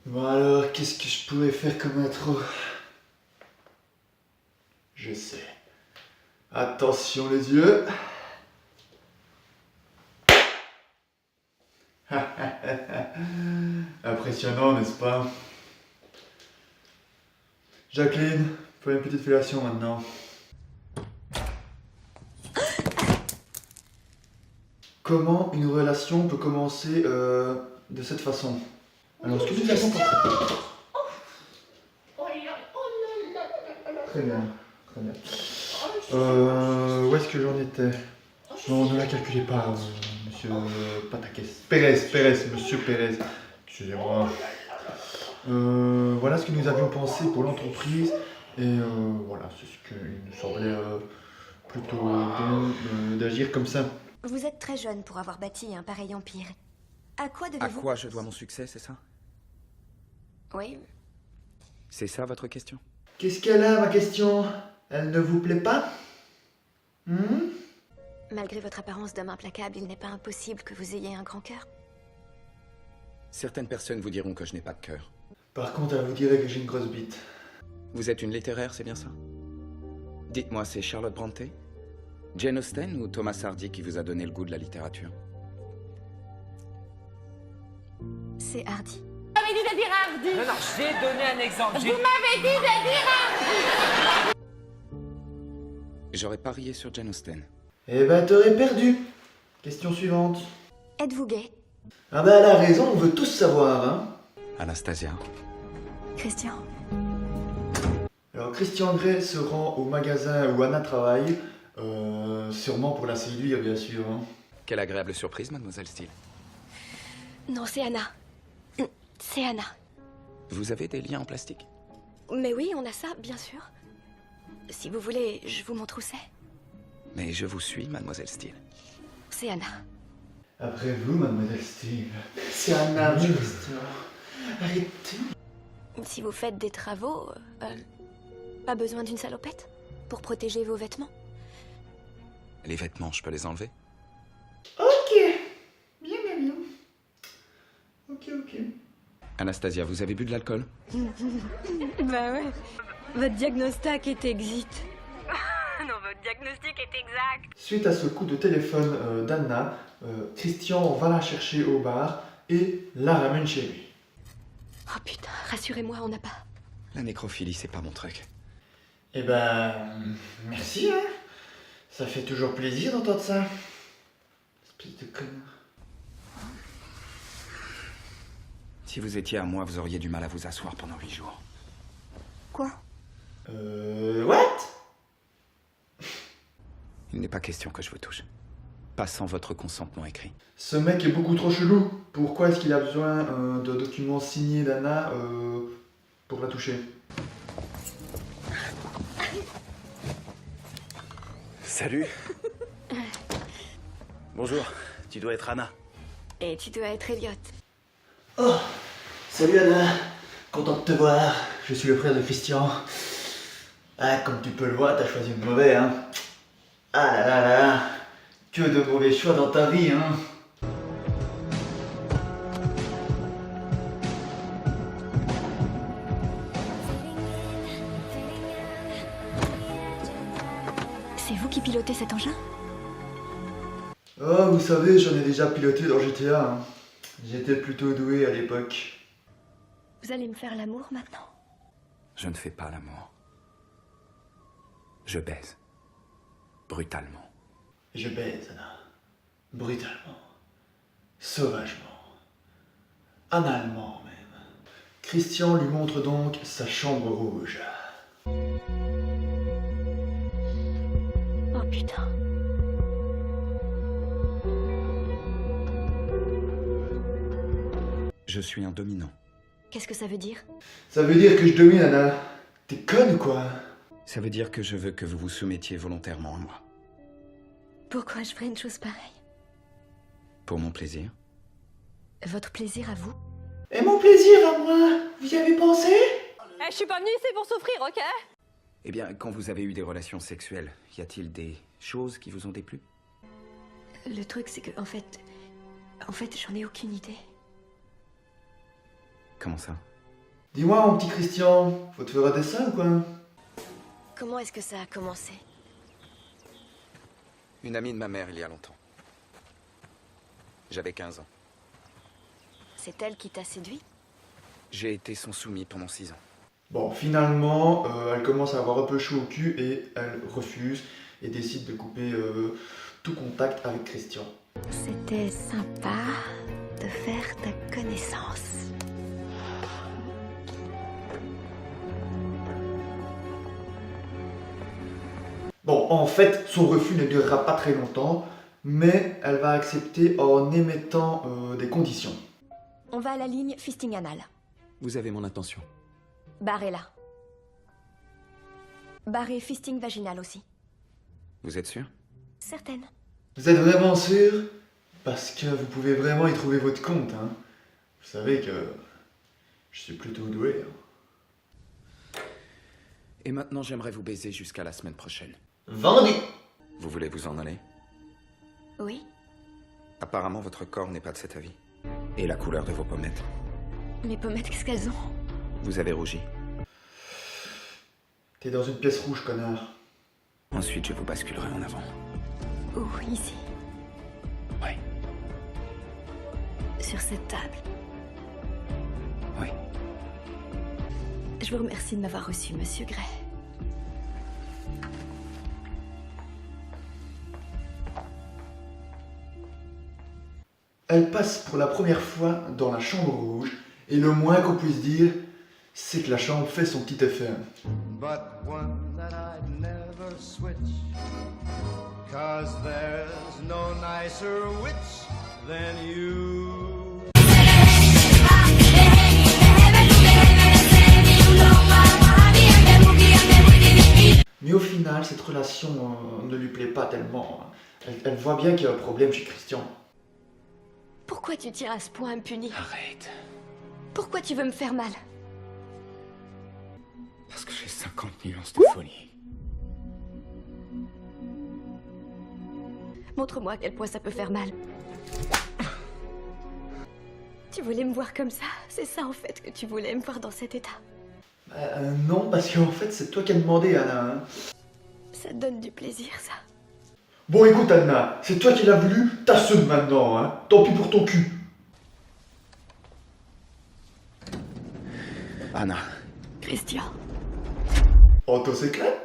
Bon alors, qu'est-ce que je pourrais faire comme intro? Je sais. Attention les yeux. Impressionnant, n'est-ce pas? Jacqueline, fais une petite fellation maintenant. Comment une relation peut commencer de cette façon? Alors, ce que nous avons compris. Très bien, très bien. Où est-ce que j'en étais? Non, ne la calculez pas, monsieur Patakès. Monsieur Pérez. Excusez-moi. Voilà ce que nous avions pensé pour l'entreprise. Et voilà, c'est ce qu'il nous semblait plutôt bon d'agir comme ça. Vous êtes très jeune pour avoir bâti un pareil empire. À quoi À devez-vous... quoi je dois mon succès, c'est ça? Oui. C'est ça votre question? Qu'est-ce qu'elle a, ma question? Elle ne vous plaît pas? Malgré votre apparence d'homme implacable, il n'est pas impossible que vous ayez un grand cœur. Certaines personnes vous diront que je n'ai pas de cœur. Par contre, elle vous dirait que j'ai une grosse bite. Vous êtes une littéraire, c'est bien ça? Dites-moi, c'est Charlotte Brontë, Jane Austen ou Thomas Hardy qui vous a donné le goût de la littérature? C'est Hardy. Vous m'avez dit de dire Hardy. Non, j'ai donné un exemple. Vous m'avez dit de dire Hardy. J'aurais parié sur Jane Austen. Eh ben, t'aurais perdu. Question suivante. Êtes-vous gay, Ah ben, elle a raison, on veut tous savoir, hein. Anastasia. Christian? Alors, Christian Grey se rend au magasin où Anna travaille, sûrement pour la séduire, bien sûr. Hein. Quelle agréable surprise, mademoiselle Steele. Non, c'est Anna. C'est Anna. Vous avez des liens en plastique? Mais oui, on a ça, bien sûr. Si vous voulez, je vous montre où c'est. Mais je vous suis, mademoiselle Steele. C'est Anna. Après vous, mademoiselle Steele. C'est Anna, Christian. Arrêtez. Si vous faites des travaux, pas besoin d'une salopette pour protéger vos vêtements. Les vêtements, je peux les enlever? Ok. Bien. Ok. Anastasia, vous avez bu de l'alcool? Bah ouais. Votre diagnostic est exit. Non, votre diagnostic est exact. Suite à ce coup de téléphone d'Anna, Christian va la chercher au bar et la ramène chez lui. Oh putain, rassurez-moi, on n'a pas... La nécrophilie, c'est pas mon truc. Eh ben, merci, hein. Ça fait toujours plaisir d'entendre ça. Espèce de connard. Si vous étiez à moi, vous auriez du mal à vous asseoir pendant 8 jours. Quoi? What? Il n'est pas question que je vous touche. Pas sans votre consentement écrit. Ce mec est beaucoup trop chelou. Pourquoi est-ce qu'il a besoin de documents signés d'Anna pour la toucher? Salut. Bonjour, tu dois être Anna. Et tu dois être Elliot. Oh, salut Anna. Content de te voir. Je suis le frère de Christian. Ah, comme tu peux le voir, t'as choisi le mauvais, hein. Ah là. Que de mauvais choix dans ta vie, hein. C'est vous qui pilotez cet engin? Oh, vous savez, j'en ai déjà piloté dans GTA. Hein. J'étais plutôt doué à l'époque. Vous allez me faire l'amour maintenant? Je ne fais pas l'amour. Je baise. Brutalement. Je baise, Anna. Brutalement. Sauvagement. Analement, même. Christian lui montre donc sa chambre rouge. Oh putain. Je suis un dominant. Qu'est-ce que ça veut dire? Ça veut dire que je domine, Anna. T'es conne ou quoi? Ça veut dire que je veux que vous vous soumettiez volontairement à moi. Pourquoi je ferais une chose pareille? Pour mon plaisir. Votre plaisir à vous? Et mon plaisir à moi, vous y avez pensé? Je suis pas venue ici pour souffrir, ok? Eh bien, quand vous avez eu des relations sexuelles, y a-t-il des choses qui vous ont déplu? Le truc, c'est que, en fait, j'en ai aucune idée. Comment ça? Dis-moi, mon petit Christian, faut te faire un dessin ou quoi? Comment est-ce que ça a commencé? Une amie de ma mère il y a longtemps. J'avais 15 ans. C'est elle qui t'a séduit? J'ai été son soumis pendant 6 ans. Bon, finalement, elle commence à avoir un peu chaud au cul et elle refuse et décide de couper tout contact avec Christian. C'était sympa de faire ta connaissance. Bon, en fait, son refus ne durera pas très longtemps, mais elle va accepter en émettant des conditions. On va à la ligne fisting anal. Vous avez mon intention. Barrez là. Barrez fisting vaginal aussi. Vous êtes sûr? Certaine. Vous êtes vraiment sûr? Parce que vous pouvez vraiment y trouver votre compte, hein. Vous savez que je suis plutôt doué. Hein. Et maintenant, j'aimerais vous baiser jusqu'à la semaine prochaine. Vendu! Vous voulez vous en aller? Oui. Apparemment, votre corps n'est pas de cet avis. Et la couleur de vos pommettes. Mes pommettes, qu'est-ce qu'elles ont? Vous avez rougi. T'es dans une pièce rouge, connard. Ensuite, je vous basculerai en avant. Où, ici? Oui, Sur cette table. oui. Je vous remercie de m'avoir reçu, Monsieur Gray. Elle passe pour la première fois dans la chambre rouge, et le moins qu'on puisse dire, c'est que la chambre fait son petit effet. But one that I'd never switch, 'cause there's no nicer witch than you. Mais au final, cette relation ne lui plaît pas tellement. Elle voit bien qu'il y a un problème chez Christian. Pourquoi tu tires à ce point à me punir? Arrête. Pourquoi tu veux me faire mal? Parce que j'ai 50 nuances de folie. Montre-moi à quel point ça peut faire mal. Tu voulais me voir comme ça? C'est ça en fait que tu voulais me voir dans cet état? Non, parce qu'en fait, c'est toi qui as demandé, Anna. Hein. Ça te donne du plaisir, ça. Bon, écoute, Anna, c'est toi qui l'as voulu, t'assumes maintenant, hein. Tant pis pour ton cul. Anna. Christian. Auto s'éclate.